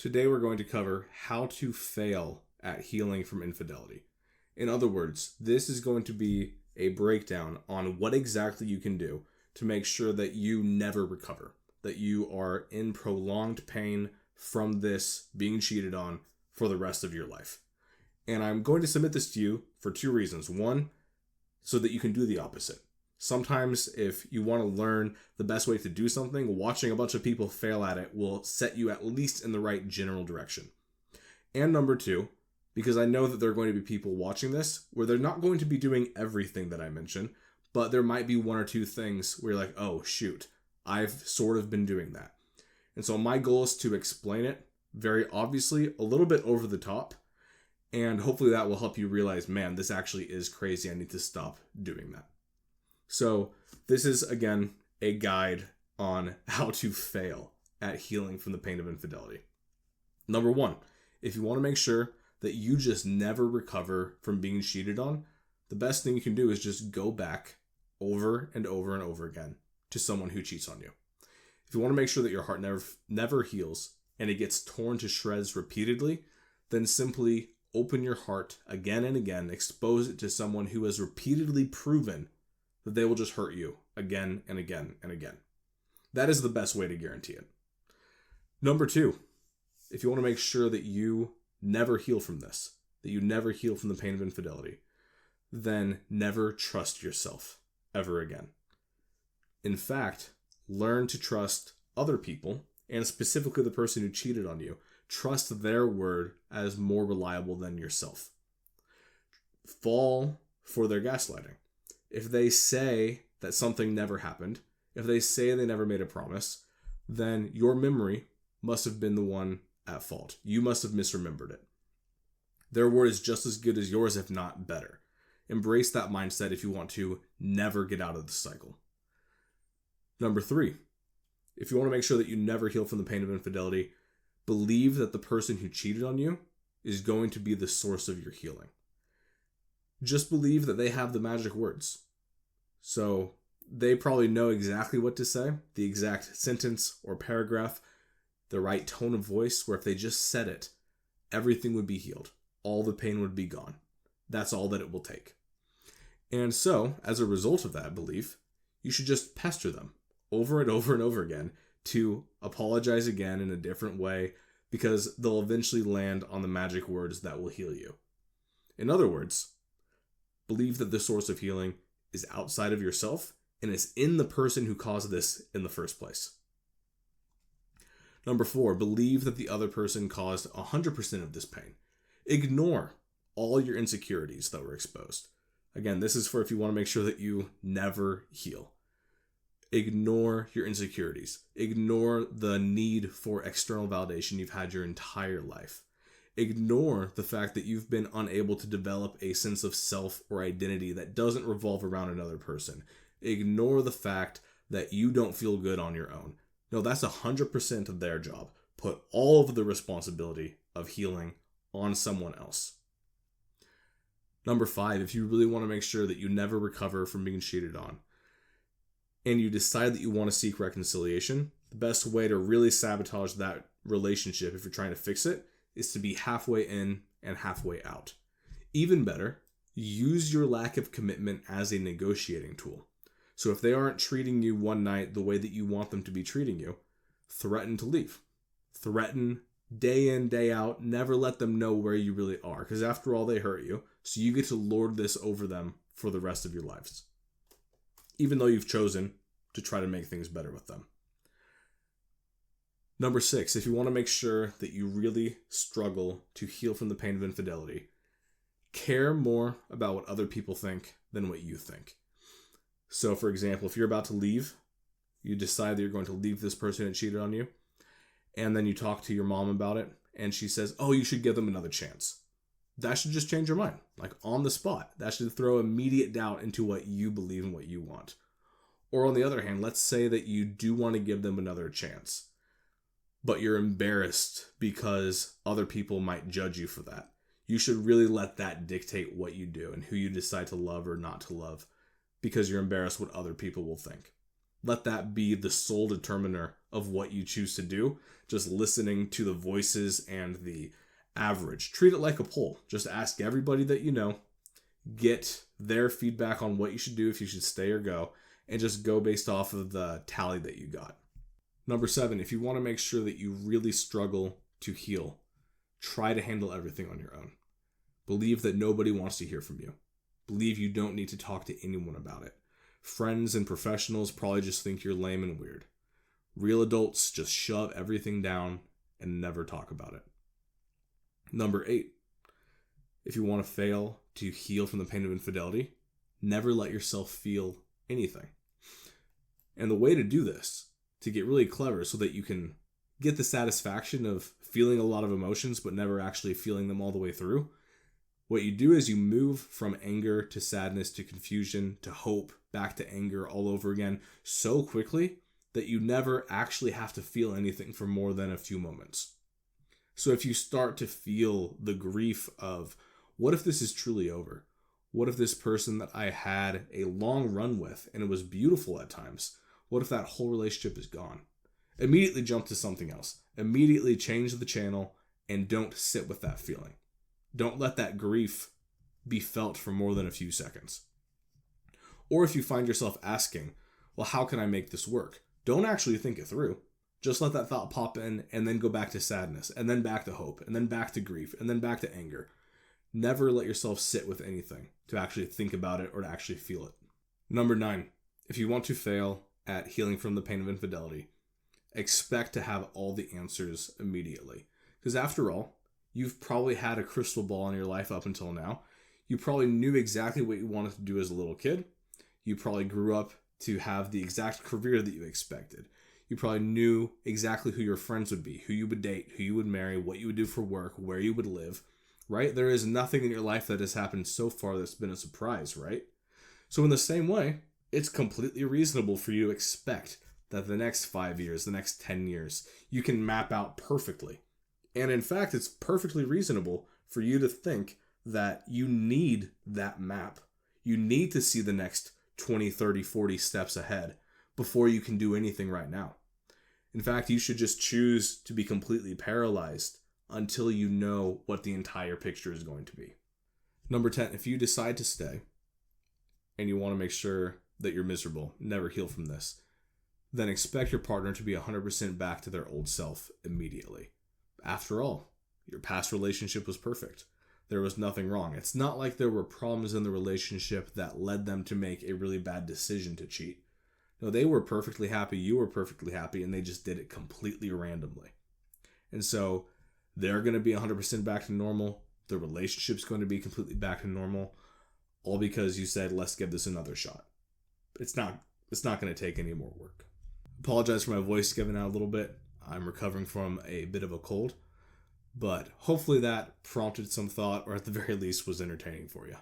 Today we're going to cover how to fail at healing from infidelity. In other words, this is going to be a breakdown on what exactly you can do to make sure that you never recover, that you are in prolonged pain from this being cheated on for the rest of your life. And I'm going to submit this to you for two reasons. One, so that you can do the opposite. Sometimes if you want to learn the best way to do something, watching a bunch of people fail at it will set you at least in the right general direction. And number two, because I know that there are going to be people watching this where they're not going to be doing everything that I mentioned, but there might be one or two things where you're like, oh shoot, I've sort of been doing that. And so my goal is to explain it very obviously, a little bit over the top, and hopefully that will help you realize, man, this actually is crazy. I need to stop doing that. So this is, again, a guide on how to fail at healing from the pain of infidelity. Number one, if you want to make sure that you just never recover from being cheated on, the best thing you can do is just go back over and over and over again to someone who cheats on you. If you want to make sure that your heart never heals and it gets torn to shreds repeatedly, then simply open your heart again and again, expose it to someone who has repeatedly proven that they will just hurt you again and again and again. That is the best way to guarantee it. Number two, if you want to make sure that you never heal from this, that you never heal from the pain of infidelity, then never trust yourself ever again. In fact, learn to trust other people, and specifically the person who cheated on you. Trust their word as more reliable than yourself. Fall for their gaslighting. If they say that something never happened, if they say they never made a promise, then your memory must have been the one at fault. You must have misremembered it. Their word is just as good as yours, if not better. Embrace that mindset if you want to never get out of the cycle. Number three, if you want to make sure that you never heal from the pain of infidelity, believe that the person who cheated on you is going to be the source of your healing. Just believe that they have the magic words. So they probably know exactly what to say, the exact sentence or paragraph, the right tone of voice, where if they just said it, everything would be healed. All the pain would be gone. That's all that it will take. And so, as a result of that belief, you should just pester them over and over and over again to apologize again in a different way, because they'll eventually land on the magic words that will heal you. In other words, believe that the source of healing is outside of yourself and it's in the person who caused this in the first place. Number four, believe that the other person caused 100% of this pain. Ignore all your insecurities that were exposed. Again, this is for if you want to make sure that you never heal. Ignore your insecurities. Ignore the need for external validation you've had your entire life. Ignore the fact that you've been unable to develop a sense of self or identity that doesn't revolve around another person. Ignore the fact that you don't feel good on your own. No, that's 100% of their job. Put all of the responsibility of healing on someone else. Number five, if you really want to make sure that you never recover from being cheated on, and you decide that you want to seek reconciliation, the best way to really sabotage that relationship, if you're trying to fix it, is to be halfway in and halfway out. Even better, use your lack of commitment as a negotiating tool. So if they aren't treating you one night the way that you want them to be treating you, threaten to leave. Threaten day in, day out. Never let them know where you really are, because after all, they hurt you. So you get to lord this over them for the rest of your lives, even though you've chosen to try to make things better with them. Number six, if you want to make sure that you really struggle to heal from the pain of infidelity, care more about what other people think than what you think. So, for example, if you're about to leave, you decide that you're going to leave this person who cheated on you, and then you talk to your mom about it, and she says, oh, you should give them another chance. That should just change your mind, like on the spot. That should throw immediate doubt into what you believe and what you want. Or on the other hand, let's say that you do want to give them another chance, but you're embarrassed because other people might judge you for that. You should really let that dictate what you do and who you decide to love or not to love, because you're embarrassed what other people will think. Let that be the sole determiner of what you choose to do. Just listening to the voices and the average. Treat it like a poll. Just ask everybody that you know. Get their feedback on what you should do, if you should stay or go. And just go based off of the tally that you got. Number 7, if you want to make sure that you really struggle to heal, try to handle everything on your own. Believe that nobody wants to hear from you. Believe you don't need to talk to anyone about it. Friends and professionals probably just think you're lame and weird. Real adults just shove everything down and never talk about it. Number 8, if you want to fail to heal from the pain of infidelity, never let yourself feel anything. And the way to do this, to get really clever so that you can get the satisfaction of feeling a lot of emotions but never actually feeling them all the way through, what you do is you move from anger to sadness to confusion to hope back to anger all over again so quickly that you never actually have to feel anything for more than a few moments. So if you start to feel the grief of, what if this is truly over? What if this person that I had a long run with and it was beautiful at times, what if that whole relationship is gone? Immediately jump to something else. Immediately change the channel and don't sit with that feeling. Don't let that grief be felt for more than a few seconds. Or if you find yourself asking, well, how can I make this work? Don't actually think it through. Just let that thought pop in and then go back to sadness and then back to hope and then back to grief and then back to anger. Never let yourself sit with anything to actually think about it or to actually feel it. Number 9, if you want to fail at healing from the pain of infidelity, expect to have all the answers immediately. Because after all, you've probably had a crystal ball in your life up until now. You probably knew exactly what you wanted to do as a little kid. You probably grew up to have the exact career that you expected. You probably knew exactly who your friends would be, who you would date, who you would marry, what you would do for work, where you would live, right? There is nothing in your life that has happened so far that's been a surprise, right? So in the same way, it's completely reasonable for you to expect that the next 5 years, the next 10 years, you can map out perfectly. And in fact, it's perfectly reasonable for you to think that you need that map. You need to see the next 20, 30, 40 steps ahead before you can do anything right now. In fact, you should just choose to be completely paralyzed until you know what the entire picture is going to be. Number 10, if you decide to stay and you want to make sure that you're miserable, never heal from this, then expect your partner to be 100% back to their old self immediately. After all, your past relationship was perfect. There was nothing wrong. It's not like there were problems in the relationship that led them to make a really bad decision to cheat. No, they were perfectly happy, you were perfectly happy, and they just did it completely randomly. And so they're going to be 100% back to normal. The relationship's going to be completely back to normal, all because you said, let's give this another shot. It's not going to take any more work. Apologize for my voice giving out a little bit. I'm recovering from a bit of a cold, but hopefully that prompted some thought, or at the very least was entertaining for you.